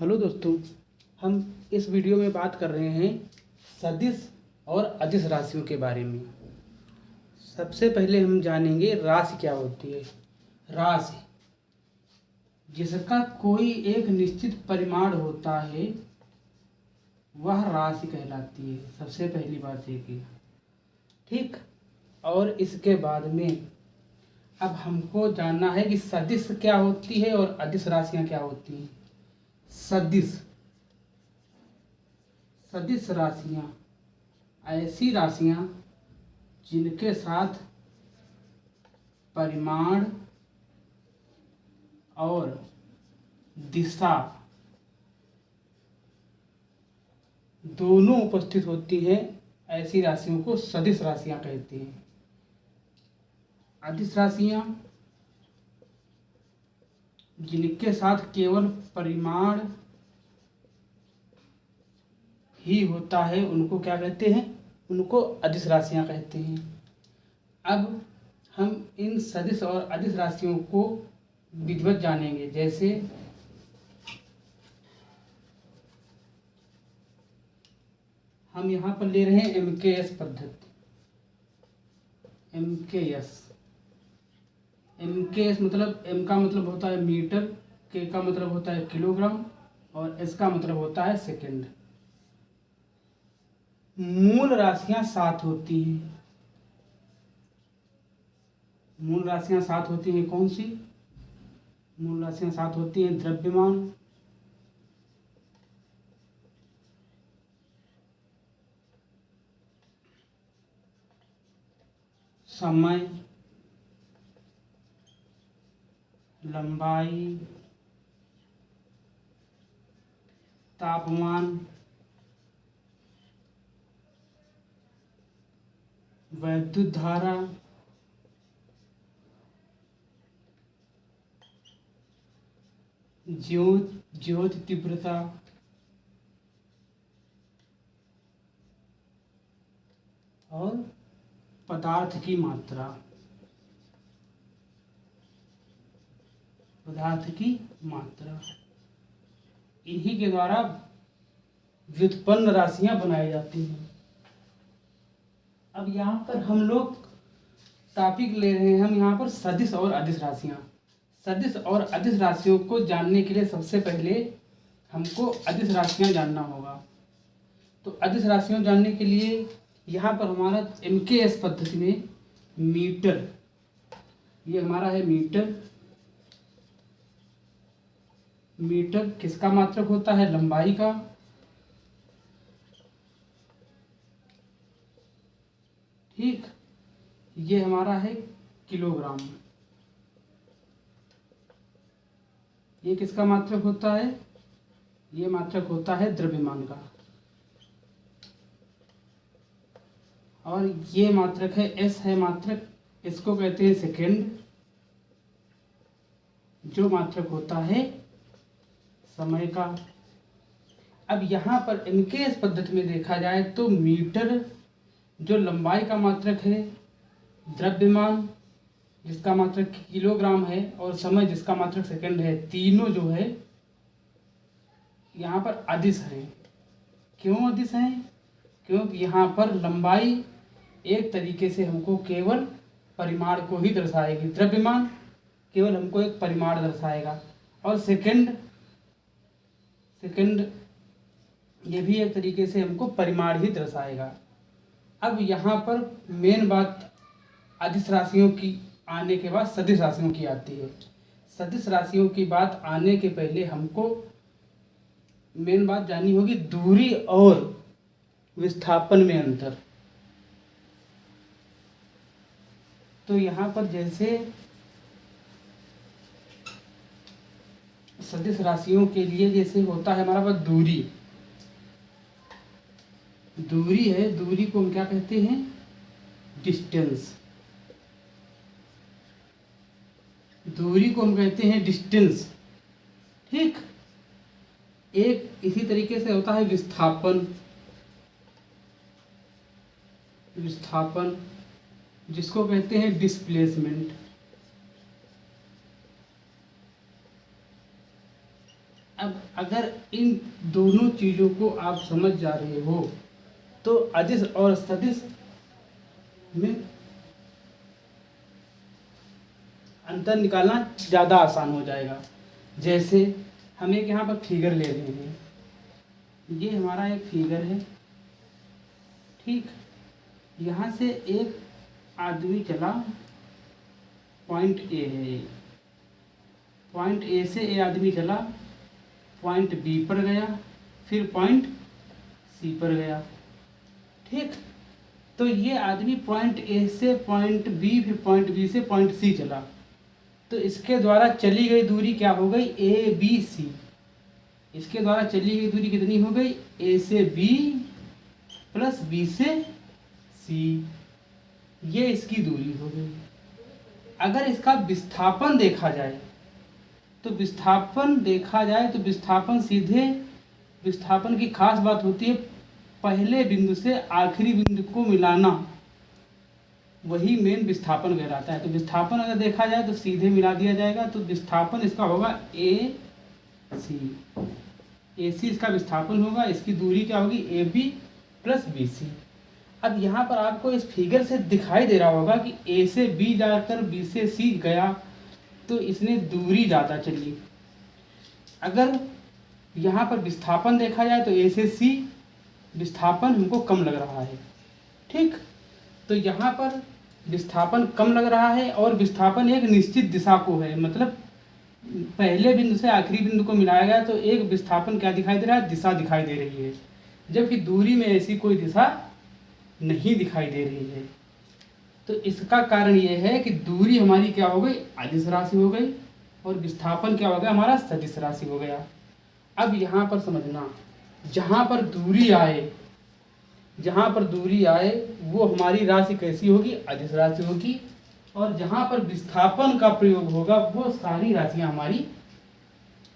Hello दोस्तों, हम इस वीडियो में बात कर रहे हैं सदिश और अदिश राशियों के बारे में। सबसे पहले हम जानेंगे राशि क्या होती है। राशि जिसका कोई एक निश्चित परिमाण होता है वह राशि कहलाती है। सबसे पहली बात ये की, ठीक। और इसके बाद में अब हमको जानना है कि सदिश क्या होती है और अदिश राशियाँ क्या होती हैं। सदिश सदिश राशियाँ ऐसी राशियाँ जिनके साथ परिमाण और दिशा दोनों उपस्थित होती हैं, ऐसी राशियों को सदिश राशियाँ कहते हैं। अदिश राशियाँ जिनके साथ केवल परिमाण ही होता है उनको क्या कहते हैं, उनको अदिश राशियाँ कहते हैं। अब हम इन सदिश और अदिश राशियों को विधिवत जानेंगे। जैसे हम यहाँ पर ले रहे हैं MKS पद्धति। MKS मतलब M का मतलब होता है मीटर, K का मतलब होता है किलोग्राम और S का मतलब होता है सेकंड। मूल राशियां 7 होती हैं। मूल राशियां 7 होती हैं। कौन सी मूल राशियां 7 होती हैं? द्रव्यमान, समय, लंबाई, तापमान, वैद्युत धारा, ज्योति तीव्रता और पदार्थ की मात्रा। इन्हीं के द्वारा व्युत्पन्न राशियां बनाई जाती हैं। अब यहाँ पर हम लोग टॉपिक ले रहे हैं, हम यहाँ पर सदिश और अदिश राशियाँ। सदिश और अदिश राशियों को जानने के लिए सबसे पहले हमको अदिश राशियाँ जानना होगा। तो अदिश राशियों जानने के लिए यहाँ पर हमारा MKS पद्धति में मीटर, ये हमारा है मीटर। मीटर किसका मात्रक होता है? लंबाई का। ठीक, ये हमारा है किलोग्राम। ये किसका मात्रक होता है? ये मात्रक होता है द्रव्यमान का। और ये मात्रक है S है मात्रक, इसको कहते हैं सेकंड, जो मात्रक होता है समय का। अब यहाँ पर MKS पद्धति में देखा जाए तो मीटर जो लंबाई का मात्रक है, द्रव्यमान जिसका मात्रक किलोग्राम है और समय जिसका मात्रक सेकंड है, तीनों जो है यहाँ पर अदिश हैं। क्यों अदिश हैं? क्योंकि यहाँ पर लंबाई एक तरीके से हमको केवल परिमाण को ही दर्शाएगी, द्रव्यमान केवल हमको एक परिमाण दर्शाएगा और सेकंड ये भी एक तरीके से हमको परिमाण ही दर्शाएगा। अब यहाँ पर मेन बात अदिश राशियों की आने के बाद सदिश राशियों की आती है। सदिश राशियों की बात आने के पहले हमको मेन बात जाननी होगी दूरी और विस्थापन में अंतर। तो यहाँ पर जैसे सदिश राशियों के लिए जैसे होता है हमारा पास दूरी है। दूरी को हम क्या कहते हैं? डिस्टेंस। दूरी को हम कहते हैं डिस्टेंस। ठीक, एक इसी तरीके से होता है विस्थापन जिसको कहते हैं डिस्प्लेसमेंट। अब अगर इन दोनों चीज़ों को आप समझ जा रहे हो तो अदिश और सदिश में अंतर निकालना ज़्यादा आसान हो जाएगा। जैसे हम एक यहाँ पर फिगर ले रहे हैं, ये हमारा एक फिगर है, ठीक। यहाँ से एक आदमी चला, पॉइंट ए है, पॉइंट ए से ए आदमी चला, पॉइंट बी पर गया, फिर पॉइंट सी पर गया, ठीक। तो ये आदमी पॉइंट ए से पॉइंट बी, फिर पॉइंट बी से पॉइंट सी चला, तो इसके द्वारा चली गई दूरी क्या हो गई, ए बी सी। इसके द्वारा चली गई दूरी कितनी हो गई, ए से बी प्लस बी से सी, ये इसकी दूरी हो गई। अगर इसका विस्थापन देखा जाए तो विस्थापन की खास बात होती है पहले बिंदु से आखिरी बिंदु को मिलाना, वही मेन विस्थापन कहलाता है। तो विस्थापन अगर देखा जाए तो सीधे मिला दिया जाएगा, तो विस्थापन इसका होगा ए सी इसका विस्थापन होगा, इसकी दूरी क्या होगी, A B plus B C. अब यहाँ पर आपको इस फिगर से दिखाई दे रहा होगा कि ए से बी जाकर बी से सी गया, तो इसने दूरी ज़्यादा चली। अगर यहाँ पर विस्थापन देखा जाए तो ए से सी विस्थापन हमको कम लग रहा है, ठीक। तो यहाँ पर विस्थापन कम लग रहा है और विस्थापन एक निश्चित दिशा को है, मतलब पहले बिंदु से आखिरी बिंदु को मिलाया गया तो एक विस्थापन क्या दिखाई दे रहा है, दिशा दिखाई दे रही है, जबकि दूरी में ऐसी कोई दिशा नहीं दिखाई दे रही है। तो इसका कारण ये है कि दूरी हमारी क्या हो गई, अदिश राशि हो गई, और विस्थापन क्या हो गया, हमारा सदिश राशि हो गया। अब यहाँ पर समझना, जहाँ पर दूरी आए वो हमारी राशि कैसी होगी, अदिश राशि होगी, और जहाँ पर विस्थापन का प्रयोग होगा वो सारी राशियाँ हमारी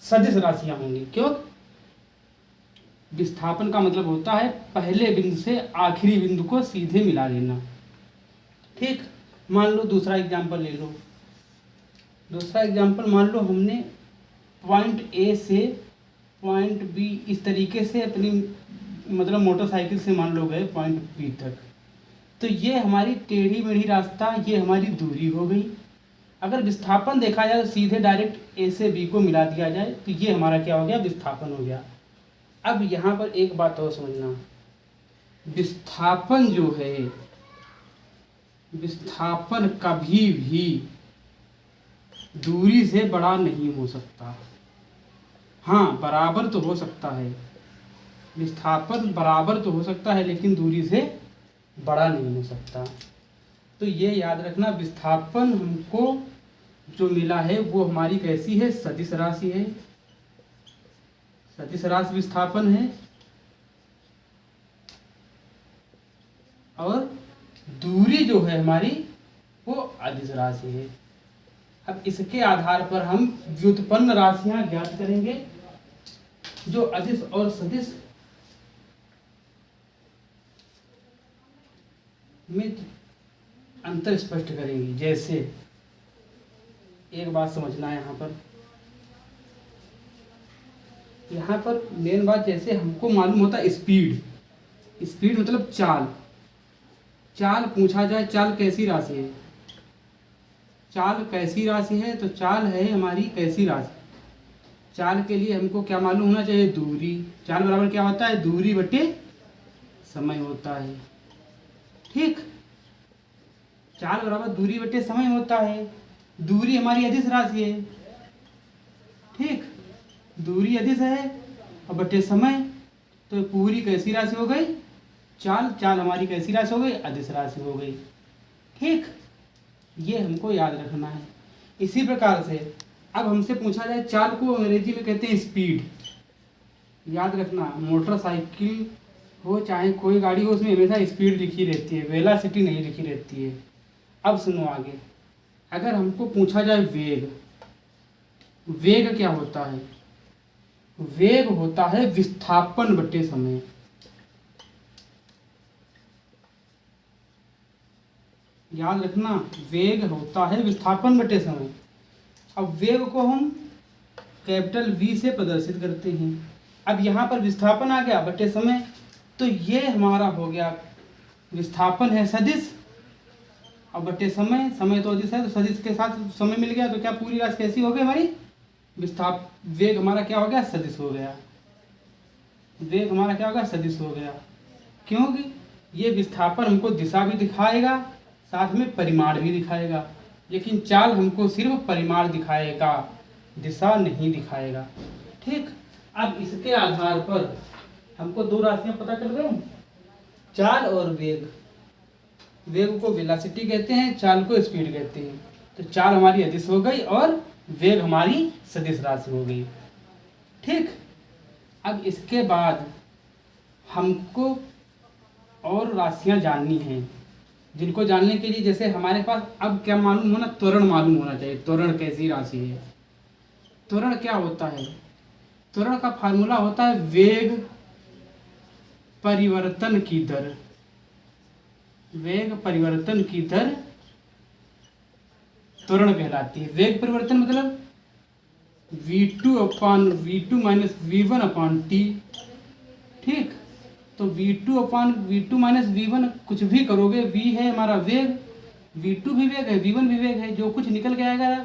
सदिश राशियाँ होंगी। क्यों, विस्थापन का मतलब होता है पहले बिंदु से आखिरी बिंदु को सीधे मिला लेना, ठीक। मान लो दूसरा एग्जांपल ले लो। दूसरा एग्जांपल मान लो हमने पॉइंट ए से पॉइंट बी इस तरीके से अपनी मतलब मोटरसाइकिल से मान लो गए पॉइंट बी तक, तो ये हमारी टेढ़ी मेढ़ी रास्ता, ये हमारी दूरी हो गई। अगर विस्थापन देखा जाए तो सीधे डायरेक्ट ए से बी को मिला दिया जाए तो ये हमारा क्या हो गया, विस्थापन हो गया। अब यहाँ पर एक बात और समझना, विस्थापन जो है, विस्थापन कभी भी दूरी से बड़ा नहीं हो सकता। हाँ, बराबर तो हो सकता है, विस्थापन बराबर तो हो सकता है, लेकिन दूरी से बड़ा नहीं हो सकता। तो ये याद रखना, विस्थापन हमको जो मिला है वो हमारी कैसी है, सदिश राशि है, सदिश राशि विस्थापन है, और दूरी जो है हमारी वो अदिश राशि है। अब इसके आधार पर हम व्युत्पन्न राशियां ज्ञात करेंगे, जो अदिश और सदिश में अंतर स्पष्ट करेंगी। जैसे एक बात समझना है, यहाँ पर मेन बात, जैसे हमको मालूम होता है स्पीड मतलब चाल पूछा जाए, चाल कैसी राशि है, चाल कैसी राशि है, तो चाल है हमारी कैसी राशि। चाल के लिए हमको क्या मालूम होना चाहिए, दूरी। चाल बराबर क्या होता है, दूरी बटे समय होता है, ठीक। चाल बराबर दूरी बटे समय होता है। दूरी हमारी अदिश राशि है, ठीक। दूरी अदिश है और बटे समय, तो पूरी कैसी राशि हो गई, चाल हमारी कैसी राशि हो गई, अदिश राशि हो गई, ठीक। ये हमको याद रखना है। इसी प्रकार से अब हमसे पूछा जाए, चाल को अंग्रेजी में कहते हैं स्पीड। याद रखना, मोटरसाइकिल हो चाहे कोई गाड़ी हो, उसमें हमेशा स्पीड लिखी रहती है, वेलोसिटी नहीं लिखी रहती है। अब सुनो आगे, अगर हमको पूछा जाए वेग क्या होता है, वेग होता है विस्थापन बटे समय। याद रखना, वेग होता है विस्थापन बटे समय। अब वेग को हम कैपिटल वी से प्रदर्शित करते हैं। अब यहाँ पर विस्थापन आ गया बटे समय, तो ये हमारा हो गया विस्थापन है सदिश, और बटे समय, समय तो अदिश है, तो सदिश के साथ समय मिल गया, तो क्या पूरी राशि कैसी हो गई हमारी, वेग हमारा क्या हो गया, सदिश हो गया। वेग हमारा क्या हो गया, सदिश हो गया, क्योंकि ये विस्थापन हमको दिशा भी दिखाएगा, साथ में परिमाण भी दिखाएगा, लेकिन चाल हमको सिर्फ परिमाण दिखाएगा, दिशा नहीं दिखाएगा। ठीक, अब इसके आधार पर हमको दो राशियां पता चल गई, चाल और वेग। वेग को वेलोसिटी कहते हैं, चाल को स्पीड कहते हैं। तो चाल हमारी अदिश हो गई और वेग हमारी सदिश राशि हो गई। ठीक, अब इसके बाद हमको और राशियां जाननी हैं, जिनको जानने के लिए जैसे हमारे पास अब क्या मालूम होना, त्वरण मालूम होना चाहिए। त्वरण कैसी राशि है, त्वरण क्या होता है, त्वरण का फार्मूला होता है वेग परिवर्तन की दर। वेग परिवर्तन की दर त्वरण कहलाती है। वेग परिवर्तन मतलब v2 माइनस v1/t। ठीक, तो v2 माइनस v1 कुछ भी करोगे, v है हमारा वेग, v2 भी वेग है, v1 भी वेग है, जो कुछ निकल के आएगा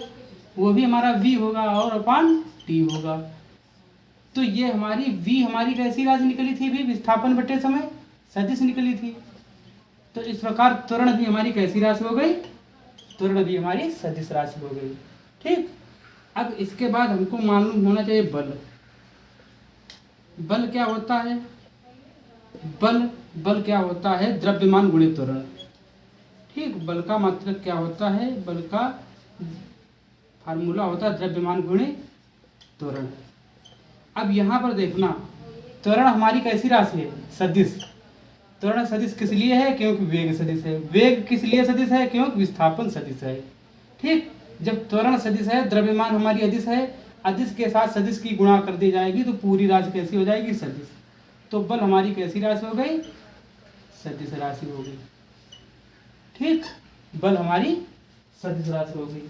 वो भी हमारा v होगा और अपान t होगा। तो ये हमारी v हमारी कैसी राशि निकली थी, भी विस्थापन बटे समय सदिश निकली थी। तो इस प्रकार त्वरण भी हमारी कैसी राशि हो गई, त्वरण भी हमारी सदिश राशि हो गई। ठीक, अब इसके बाद हमको मालूम होना चाहिए बल। बल क्या होता है, बल क्या होता है, द्रव्यमान गुणित त्वरण। ठीक, बल का मतलब क्या होता है, बल का फार्मूला होता है द्रव्यमान गुणित त्वरण। अब यहाँ पर देखना, त्वरण हमारी कैसी राशि है, सदिश। त्वरण सदिश किस लिए है, क्योंकि वेग सदिश है। वेग किस लिए सदिश है, क्योंकि विस्थापन सदिश है। ठीक, जब त्वरण सदिश है, द्रव्यमान हमारी अदिश है, अदिश के साथ सदिश की गुणा कर दी जाएगी तो पूरी राशि कैसी हो जाएगी, सदिश। तो बल हमारी कैसी राशि हो गई, सदिश राशि हो गई। ठीक, बल हमारी सदिश राशि हो गई।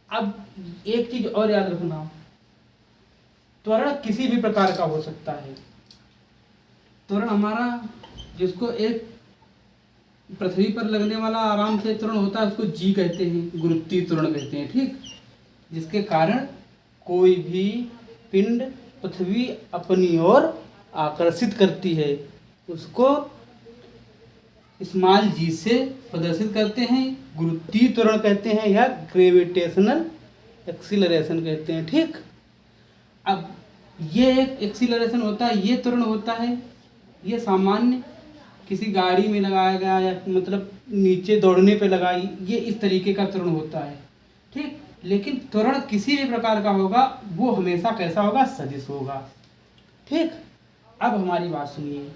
अब एक चीज और याद रखना, त्वरण किसी भी प्रकार का हो सकता है। त्वरण हमारा जिसको एक पृथ्वी पर लगने वाला आराम से त्वरण होता है उसको जी कहते हैं, गुरुत्वीय त्वरण कहते हैं। ठीक, जिसके कारण कोई भी पिंड पृथ्वी अपनी ओर आकर्षित करती है उसको स्मॉल जी से प्रदर्शित करते हैं, गुरुत्वीय त्वरण कहते हैं या ग्रेविटेशनल एक्सीलरेशन कहते हैं। ठीक, अब ये एक एक्सीलरेशन होता है, ये त्वरण होता है, ये सामान्य किसी गाड़ी में लगाया गया या मतलब नीचे दौड़ने पे लगाई, ये इस तरीके का त्वरण होता है। ठीक, लेकिन त्वरण किसी भी प्रकार का होगा वो हमेशा कैसा होगा, सदिश होगा। ठीक, अब हमारी बात सुनिए।